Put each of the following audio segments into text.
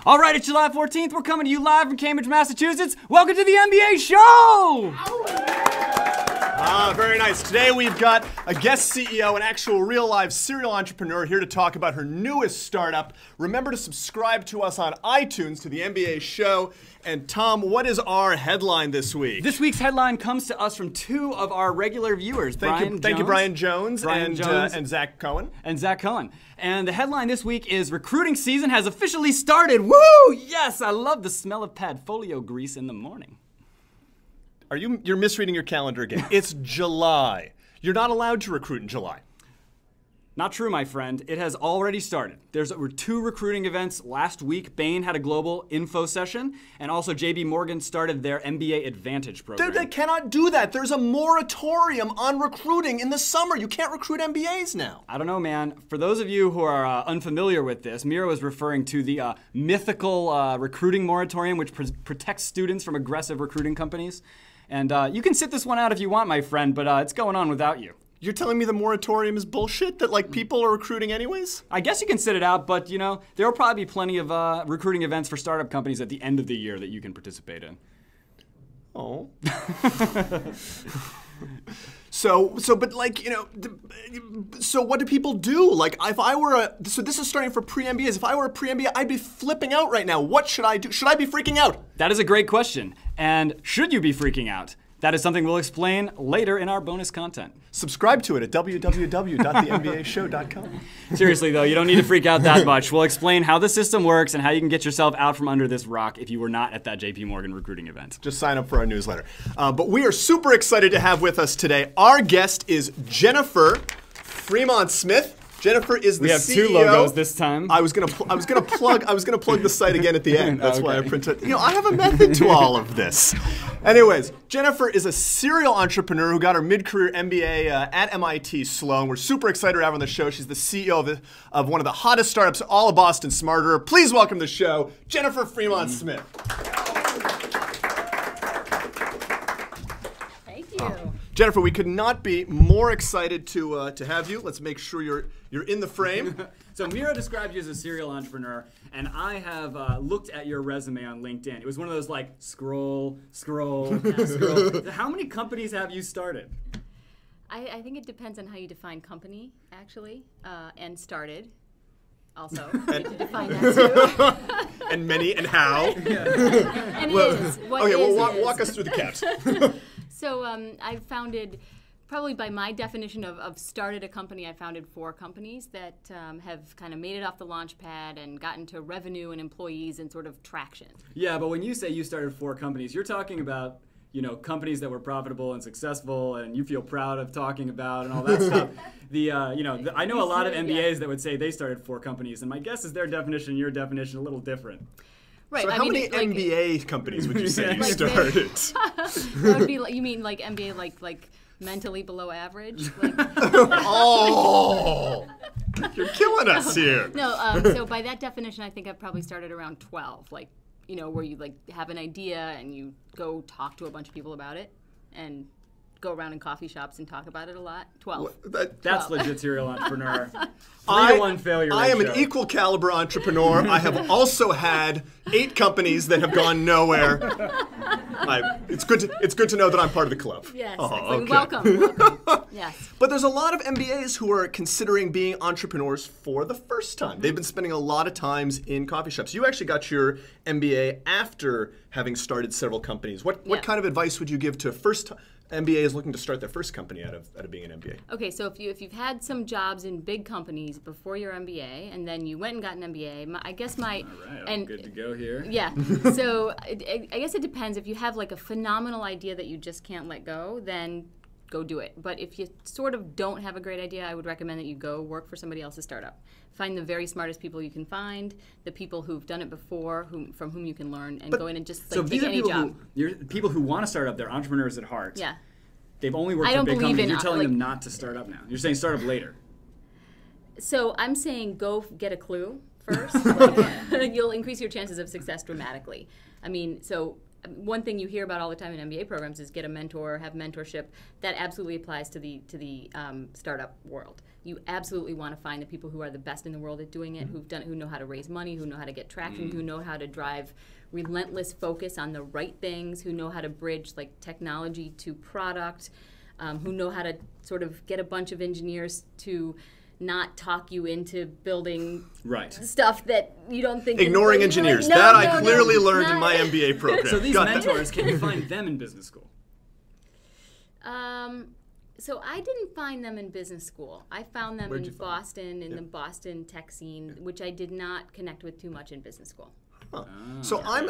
All right, it's July 14th. We're coming to you live from Cambridge, Massachusetts. Welcome to the NBA show! Very nice. Today we've got a guest CEO, an actual real-life serial entrepreneur here to talk about her newest startup. Remember to subscribe to us on iTunes to the NBA show. And Tom, what is our headline this week? This week's headline comes to us from two of our regular viewers, Thank you, Brian Jones and Zach Cohen. And Zach Cohen. And the headline this week is recruiting season has officially started. Woo! Yes, I love the smell of Padfolio grease in the morning. You're misreading your calendar again. It's July. You're not allowed to recruit in July. Not true, my friend. It has already started. There were two recruiting events last week. Bain had a global info session, and also JP Morgan started their MBA Advantage program. They cannot do that. There's a moratorium on recruiting in the summer. You can't recruit MBAs now. I don't know, man. For those of you who are unfamiliar with this, Miro is referring to the mythical recruiting moratorium, which protects students from aggressive recruiting companies. And you can sit this one out if you want, my friend, but it's going on without you. You're telling me the moratorium is bullshit? That, like, people are recruiting anyways? I guess you can sit it out, but, you know, there will probably be plenty of recruiting events for startup companies at the end of the year that you can participate in. Oh. But like, you know, so what do people do? Like, if I were so this is starting for pre-MBAs. If I were a pre-MBA, I'd be flipping out right now. What should I do? Should I be freaking out? That is a great question. And should you be freaking out? That is something we'll explain later in our bonus content. Subscribe to it at www.thembashow.com. Seriously, though, you don't need to freak out that much. We'll explain how the system works and how you can get yourself out from under this rock if you were not at that JP Morgan recruiting event. Just sign up for our newsletter. But we are super excited to have with us today. Our guest is Jennifer Fremont-Smith. Jennifer is the CEO. We have two logos this time. I was gonna plug the site again at the end. That's why I printed. You know, I have a method to all of this. Anyways, Jennifer is a serial entrepreneur who got her mid-career MBA at MIT Sloan. We're super excited to have her on the show. She's the CEO of one of the hottest startups, all of Boston Smarter. Please welcome to the show, Jennifer Fremont-Smith. Thank you. Jennifer, we could not be more excited to have you. Let's make sure you're in the frame. So Miro described you as a serial entrepreneur, and I have looked at your resume on LinkedIn. It was one of those like scroll. How many companies have you started? I think it depends on how you define company, actually, and started. Also, you can define that too. And many and how. Yeah. And it is. Walk us through the caps. So I founded, probably by my definition of started a company, I founded 4 companies that have kind of made it off the launch pad and gotten to revenue and employees and sort of traction. Yeah, but when you say you started 4 companies, you're talking about, you know, companies that were profitable and successful and you feel proud of talking about and all that stuff. I know a lot of MBAs that would say they started 4 companies, and my guess is their definition and your definition a little differ't. Right. So how many MBA companies would you say you started? That would be like, you mean like MBA like mentally below average? Like, oh, you're killing us here. No, so by that definition, I think I've probably started around 12. Like, you know, where you like have an idea and you go talk to a bunch of people about it and go around in coffee shops and talk about it a lot. 12. That's legit serial entrepreneur. 3-to-1 failure ratio. I am an equal caliber entrepreneur. I have also had 8 companies that have gone nowhere. It's good to know that I'm part of the club. Yes, okay. Welcome. Yes. But there's a lot of MBAs who are considering being entrepreneurs for the first time. They've been spending a lot of times in coffee shops. You actually got your MBA after having started several companies. What kind of advice would you give to first MBAs looking to start their first company out of being an MBA? Okay, so if you've had some jobs in big companies before your MBA, and then you went and got an MBA, all right, I'm good to go here. Yeah. So I guess it depends. If you have like a phenomenal idea that you just can't let go, then go do it. But if you sort of don't have a great idea, I would recommend that you go work for somebody else's startup. Find the very smartest people you can find, the people who've done it before, from whom you can learn, and go in and just take any job. People who want to start up, they're entrepreneurs at heart. Yeah. They've only worked for big companies. You're telling them not to start up now. You're saying start up later. So I'm saying go get a clue first. You'll increase your chances of success dramatically. I mean, so one thing you hear about all the time in MBA programs is get a mentor, have mentorship. That absolutely applies to the startup world. You absolutely want to find the people who are the best in the world at doing it, who've done it, who know how to raise money, who know how to get traction, who know how to drive relentless focus on the right things, who know how to bridge like technology to product, who know how to sort of get a bunch of engineers to not talk you into building stuff that you don't think. Ignoring engineers. Like, I clearly learned in my MBA program. So these mentors, can you find them in business school? So I didn't find them in business school. I found them in Boston, in the Boston tech scene, which I did not connect with too much in business school. Huh. I'm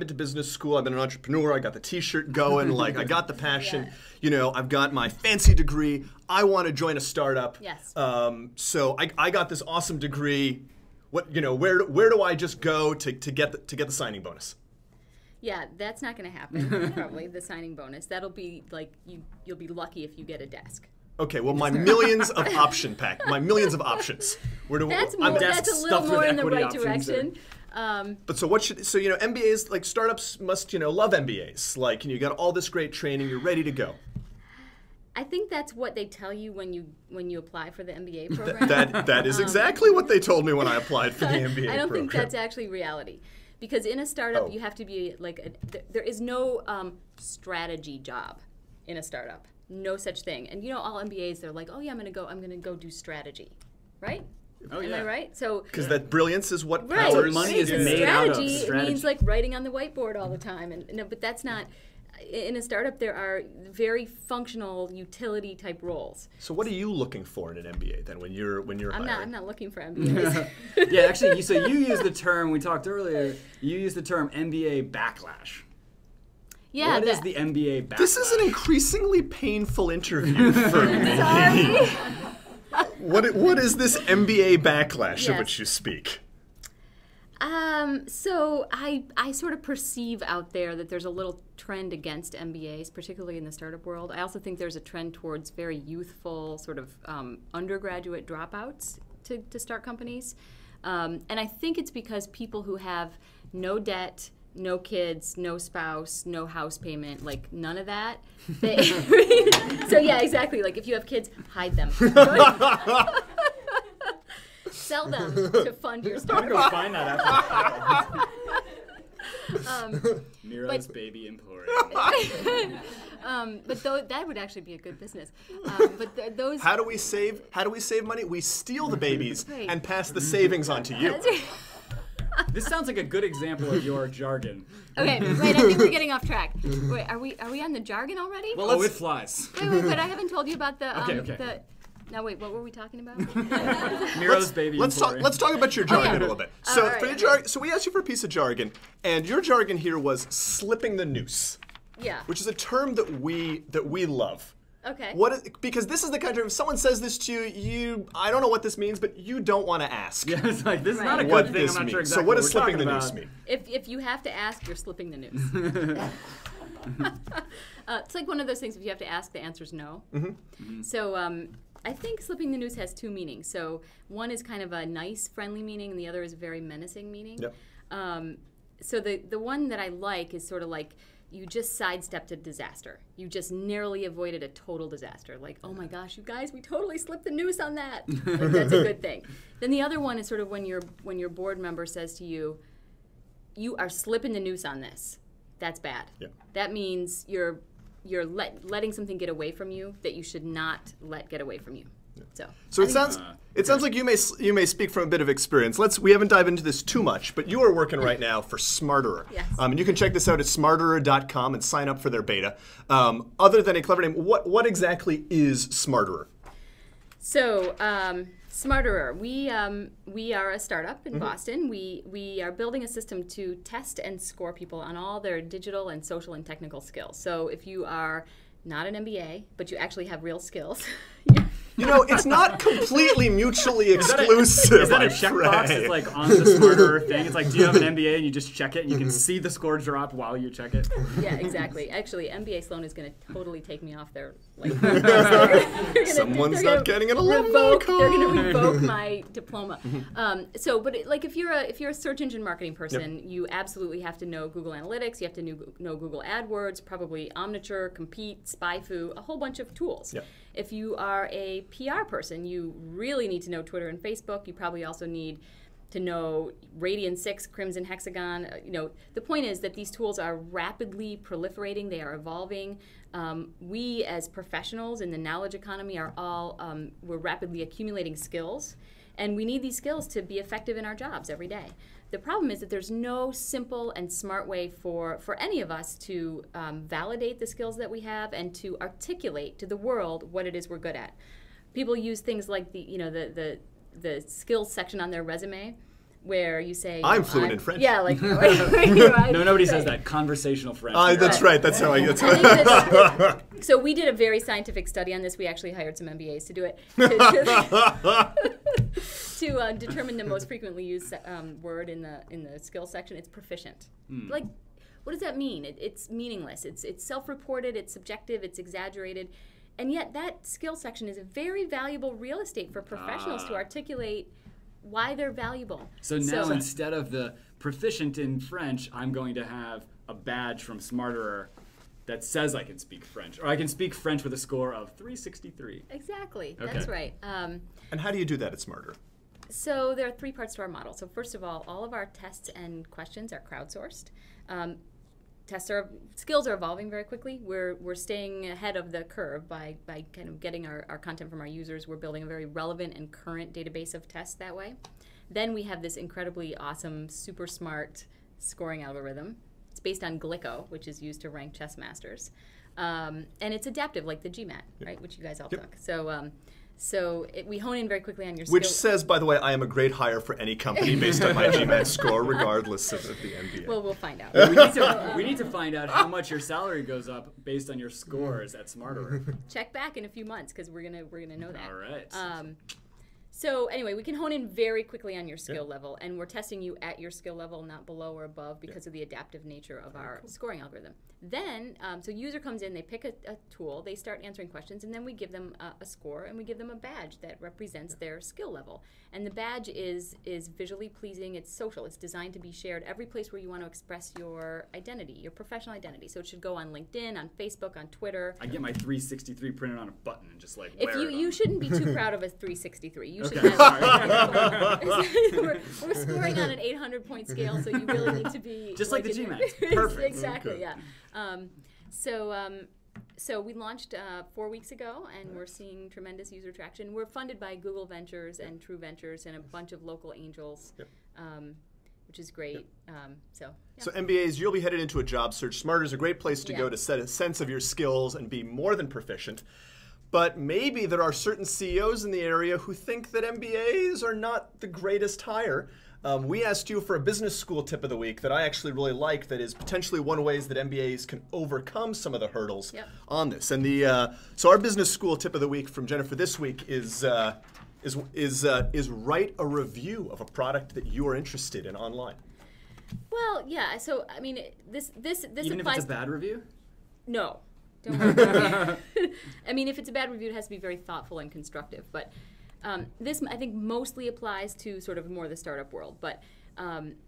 into business school. I've been an entrepreneur. I got the T-shirt going. Like I got the passion. I've got my fancy degree. I want to join a startup. Yes. So I got this awesome degree. Where do I just go to get the signing bonus? Yeah, that's not going to happen. Probably the signing bonus. That'll be like you'll be lucky if you get a desk. Okay, well, my millions of options. Where do that's a little more in the right direction. But so what should MBAs, like startups must love MBAs. Like you got all this great training, you're ready to go. I think that's what they tell you when you apply for the MBA program. That is exactly what they told me when I applied for the MBA program. I don't think that's actually reality. Because in a startup, you have to be there is no strategy job in a startup. No such thing. And all MBAs, they're like, oh yeah, I'm gonna go do strategy, right? Oh, Am I right? So because that brilliance is what powers money is made out of. Strategy. It means like writing on the whiteboard all the time, and but that's not. In a startup, there are very functional utility type roles. So what are you looking for in an MBA then when you're hiring? I'm not looking for MBAs. Yeah, actually, so you use the term, we talked earlier, you use the term MBA backlash. Yeah. What is the MBA backlash? This is an increasingly painful interview for me. Sorry. What is this MBA backlash of which you speak? So I sort of perceive out there that there's a little trend against MBAs, particularly in the startup world. I also think there's a trend towards very youthful sort of undergraduate dropouts to start companies. And I think it's because people who have no debt, no kids, no spouse, no house payment, like none of that. So yeah, exactly. Like if you have kids, hide them. Sell them to fund your startup. I'm going to go find that after. Miro's Baby Emporium. But that would actually be a good business. But those. How do we save money? We steal the babies and pass the savings on to you. This sounds like a good example of your jargon. Okay, wait, I think we're getting off track. Wait, are we on the jargon already? Well, it flies. Wait, I haven't told you about the okay. Now wait, what were we talking about? Miro's Baby Emporium. Let's talk about your jargon a little bit. So right, for your jargon, so we asked you for a piece of jargon, and your jargon here was slipping the noose. Yeah. Which is a term that we love. Okay. Because this is the kind of, if someone says this to you, I don't know what this means, but you don't want to ask. Yeah, it's like, this is not a what good thing. I'm not sure exactly so what we're does slipping the talking noose about. mean? If you have to ask, you're slipping the noose. It's like one of those things, if you have to ask, the answer's no. Mm-hmm. So I think slipping the noose has two meanings. So one is kind of a nice, friendly meaning, and the other is a very menacing meaning. Yep. So the one that I like is sort of like, you just sidestepped a disaster. You just narrowly avoided a total disaster. Like, oh my gosh, you guys, we totally slipped the noose on that. Like, that's a good thing. Then the other one is sort of when your board member says to you, you are slipping the noose on this. That's bad. Yeah. That means you're letting something get away from you that you should not let get away from you. Yeah. So it sounds like you may speak from a bit of experience. We haven't dived into this too much, but you are working right now for Smarterer. Yes. And you can check this out at smarterer.com and sign up for their beta. Other than a clever name, what exactly is Smarterer? So Smarterer, we are a startup in Boston. We are building a system to test and score people on all their digital and social and technical skills. So if you are not an MBA, but you actually have real skills. It's not completely mutually exclusive. Is that a checkbox that's like on the Smarterer thing? It's like, do you have an MBA? And you just check it, and you can see the score drop while you check it. Yeah, exactly. Actually, MBA Sloan is going to totally take me off their. Someone's not getting an alumni card. They're going to revoke my diploma. If you're a search engine marketing person, you absolutely have to know Google Analytics. You have to know Google AdWords, probably Omniture, Compete, SpyFu, a whole bunch of tools. Yep. If you are a PR person, you really need to know Twitter and Facebook. You probably also need to know Radian 6, Crimson Hexagon. The point is that these tools are rapidly proliferating. They are evolving. We as professionals in the knowledge economy are all, we're rapidly accumulating skills. And we need these skills to be effective in our jobs every day. The problem is that there's no simple and smart way for any of us to validate the skills that we have and to articulate to the world what it is we're good at. People use things like the skills section on their resume, where you say, I'm fluent in French. Yeah, like No, nobody says that. Conversational French. That's right. That's how I get So we did a very scientific study on this. We actually hired some MBAs to do it. To determine the most frequently used word in the skills section. It's proficient. Like, what does that mean? It's meaningless. It's self-reported. It's subjective. It's exaggerated. And yet that skill section is a very valuable real estate for professionals to articulate why they're valuable. So now instead of the proficient in French, I'm going to have a badge from Smarterer that says I can speak French, or I can speak French with a score of 363. Exactly. Okay. That's right. And how do you do that at Smarterer? So there are 3 parts to our model. So first of all of our tests and questions are crowdsourced. Skills are evolving very quickly. We're staying ahead of the curve by kind of getting our content from our users. We're building a very relevant and current database of tests that way. Then we have this incredibly awesome, super smart scoring algorithm. It's based on Glicko, which is used to rank chess masters. And it's adaptive, like the GMAT, right, which you guys all took. So we hone in very quickly on your skills. Which says, by the way, I am a great hire for any company based on my GMAT score, regardless of the MBA. Well, we'll find out. We need to find out how much your salary goes up based on your scores at Smarterer. Check back in a few months because we're gonna know that. All right. So anyway, we can hone in very quickly on your skill level, and we're testing you at your skill level, not below or above, because of the adaptive nature of our scoring algorithm. Then, so user comes in, they pick a tool, they start answering questions, and then we give them a score, and we give them a badge that represents their skill level. And the badge is visually pleasing, it's social, it's designed to be shared every place where you want to express your identity, your professional identity. So it should go on LinkedIn, on Facebook, on Twitter. I get my 363 printed on a button and just like If wear it you on. shouldn't be too proud of a 363. You should Okay, have, we're scoring on an 800-point scale, so you really need to be Just like the GMAT. Perfect. Exactly, Okay. yeah. So we launched 4 weeks ago, and we're seeing tremendous user traction. We're funded by Google Ventures and True Ventures and a bunch of local angels, which is great. So MBAs, you'll be headed into a job search. Smarterer is a great place to go to set a sense of your skills and be more than proficient. But maybe there are certain CEOs in the area who think that MBAs are not the greatest hire. We asked you for a business school tip of the week that I actually really like, that is potentially one of the ways that MBAs can overcome some of the hurdles on this. And so our business school tip of the week from Jennifer this week is write a review of a product that you are interested in online. Well, yeah. So I mean, this Even applies. if it's a bad review? No. Don't worry. I mean, if it's a bad review, it has to be very thoughtful and constructive. But this, I think, mostly applies to sort of more the startup world. But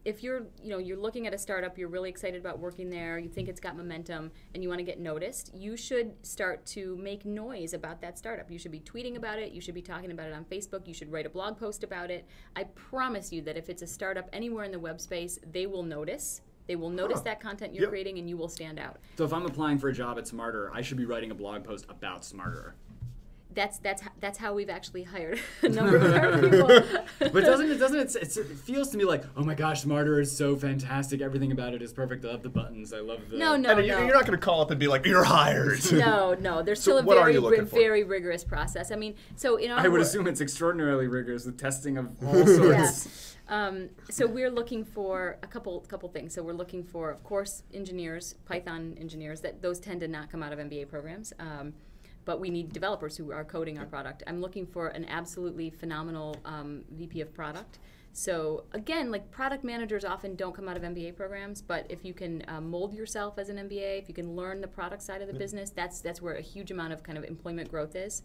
if you're looking at a startup, you're really excited about working there, you think it's got momentum, and you want to get noticed, you should start to make noise about that startup. You should be tweeting about it. You should be talking about it on Facebook. You should write a blog post about it. I promise you that if it's a startup anywhere in the web space, they will notice. They will notice that content you're creating, and you will stand out. So if I'm applying for a job at Smarterer, I should be writing a blog post about Smarterer. That's how we've actually hired a number of our people. But doesn't it feels to me like, oh my gosh, Smarterer is so fantastic. Everything about it is perfect. I love the buttons. I love the... No. You're not going to call up and be like, you're hired. No. There's still a very rigorous process. I mean, so in our I would assume it's extraordinarily rigorous, the testing of all sorts. So we're looking for a couple things. So we're looking for, of course, engineers, Python engineers. Those tend to not come out of MBA programs. But we need developers who are coding our product. I'm looking for an absolutely phenomenal VP of product So again, like product managers often don't come out of MBA programs, but if you can mold yourself as an MBA, if you can learn the product side of the business, that's where a huge amount of kind of employment growth is.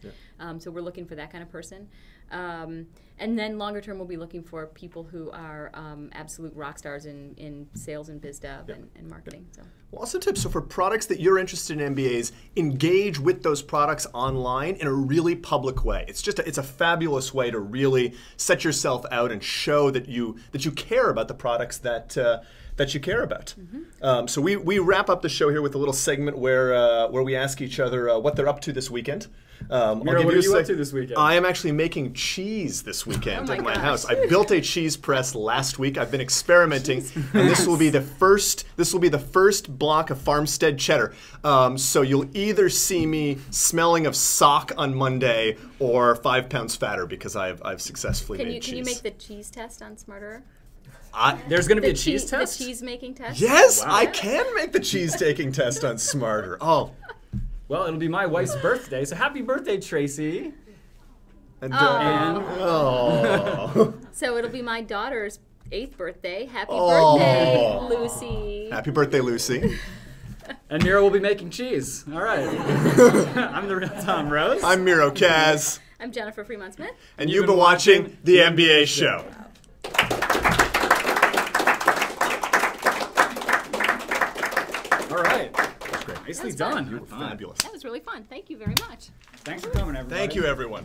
So we're looking for that kind of person. And then longer term, we'll be looking for people who are absolute rock stars in sales and biz dev and marketing. So. Well, also tips, so for products that you're interested in MBAs, engage with those products online in a really public way. It's a fabulous way to really set yourself out and show that you care about the products that you care about. So we wrap up the show here with a little segment where we ask each other what they're up to this weekend. Mira, what are you up to this weekend? I am actually making cheese this weekend at my house. I built a cheese press last week. I've been experimenting, and this will be the first block of farmstead cheddar. So you'll either see me smelling of sock on Monday or 5 pounds fatter because I've successfully made cheese. Can you make the cheese test on Smarter? There's going to be a cheese test? The cheese making test? Yes, wow. I can make the cheese taking test on Smarter. Oh. Well, it'll be my wife's birthday, so happy birthday, Tracy. And So it'll be my daughter's 8th birthday. Happy birthday, Lucy. Happy birthday, Lucy. And Mira will be making cheese. All right. I'm the real Tom Rose. I'm Miro Kaz. I'm Jennifer Fremont-Smith. And you've been watching The MBA Show. All right. Nicely done. You were fabulous. That was really fun. Thank you very much. Thanks for coming, everybody. Thank you, everyone.